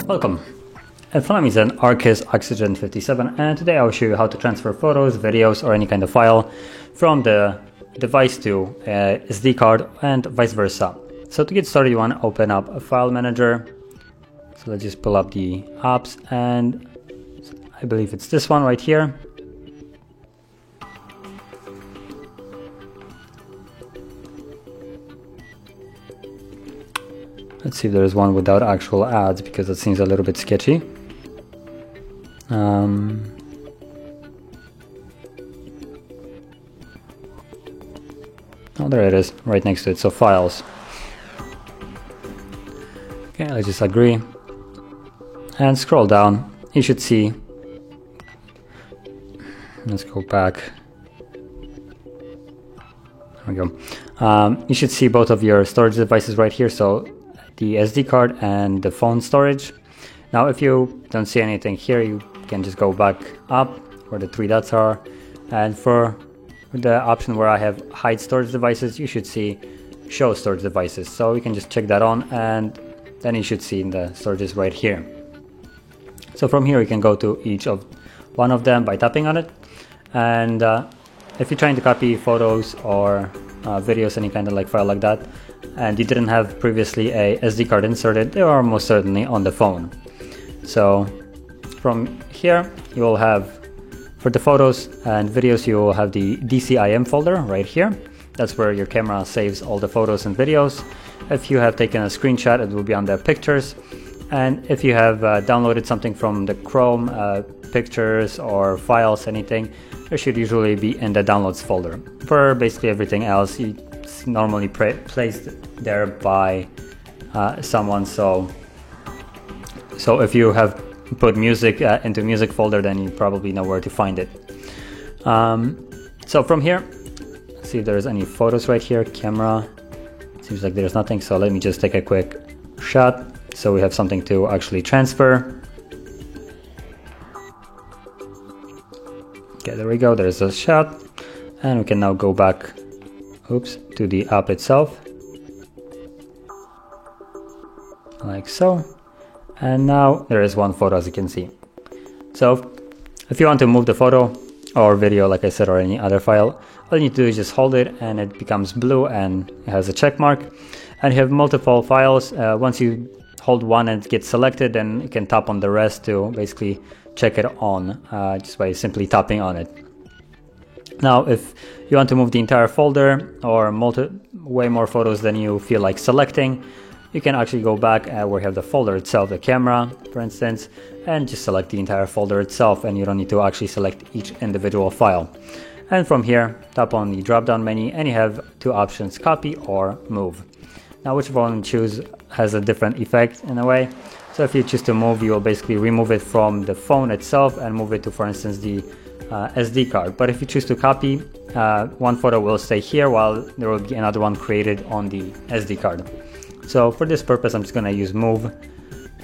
Welcome. In front of me is an Arcus Oxygen 57, and today I will show you how to transfer photos, videos, or any kind of file from the device to a SD card and vice versa. So to get started, you want to open up a file manager. So let's just pull up the apps, and I believe it's this one right here. Let's see if there is one without actual ads, because it seems a little bit sketchy. Oh, there it is, right next to it. So files. Okay, let's just agree and scroll down. You should see, let's go back. There we go. You should see both of your storage devices right here. So the SD card and the phone storage. Now if you don't see anything here, you can just go back up where the three dots are, and for the option where I have hide storage devices, you should see show storage devices. So you can just check that on, and then you should see the storages right here. So from here you can go to each of one of them by tapping on it, and if you're trying to copy photos or videos, any kind of like file like that, and you didn't have previously a SD card inserted, they are most certainly on the phone. So from here you will have, for the photos and videos, you will have the DCIM folder right here. That's where your camera saves all the photos and videos. If you have taken a screenshot, it will be on the pictures. And if you have downloaded something from the Chrome, pictures or files, anything, it should usually be in the downloads folder. For basically everything else, it's normally placed there by someone. So if you have put music into music folder, then you probably know where to find it. So from here, see if there's any photos right here. Camera, seems like there's nothing, so let me just take a quick shot so we have something to actually transfer. Okay, there we go, there's a shot, and we can now go back to the app itself, like so. And now there is one photo, as you can see. So if you want to move the photo or video, like I said, or any other file, all you need to do is just hold it and it becomes blue and it has a check mark. And you have multiple files. Once you hold one and it gets selected, then you can tap on the rest to basically check it on, just by simply tapping on it. Now if you want to move the entire folder or way more photos than you feel like selecting, you can actually go back where you have the folder itself, the camera, for instance, and just select the entire folder itself, and you don't need to actually select each individual file. And from here, tap on the drop-down menu, and you have two options, copy or move. Now whichever one you choose has a different effect in a way. So if you choose to move, you will basically remove it from the phone itself and move it to, for instance, the SD card. But if you choose to copy, one photo will stay here while there will be another one created on the SD card. So for this purpose, I'm just going to use move,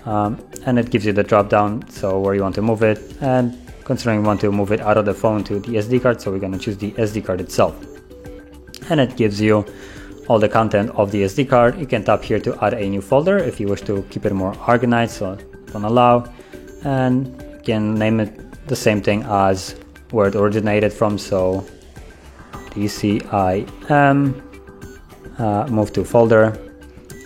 and it gives you the drop down, so where you want to move it, and considering we want to move it out of the phone to the SD card, so we're going to choose the SD card itself. And it gives you all the content of the SD card. You can tap here to add a new folder if you wish to keep it more organized, so on allow, and you can name it the same thing as where it originated from, so DCIM, move to folder.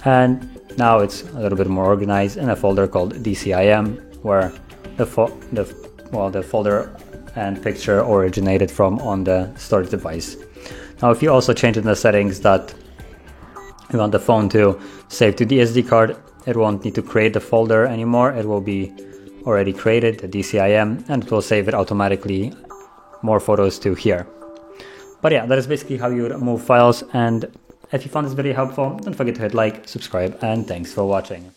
And now it's a little bit more organized in a folder called DCIM, where the folder and picture originated from on the storage device. Now if you also change in the settings that you want the phone to save to the SD card, it won't need to create the folder anymore. It will be already created, the DCIM, and it will save it automatically, more photos to here. But yeah, that is basically how you would move files. And if you found this video helpful, don't forget to hit like, subscribe, and thanks for watching.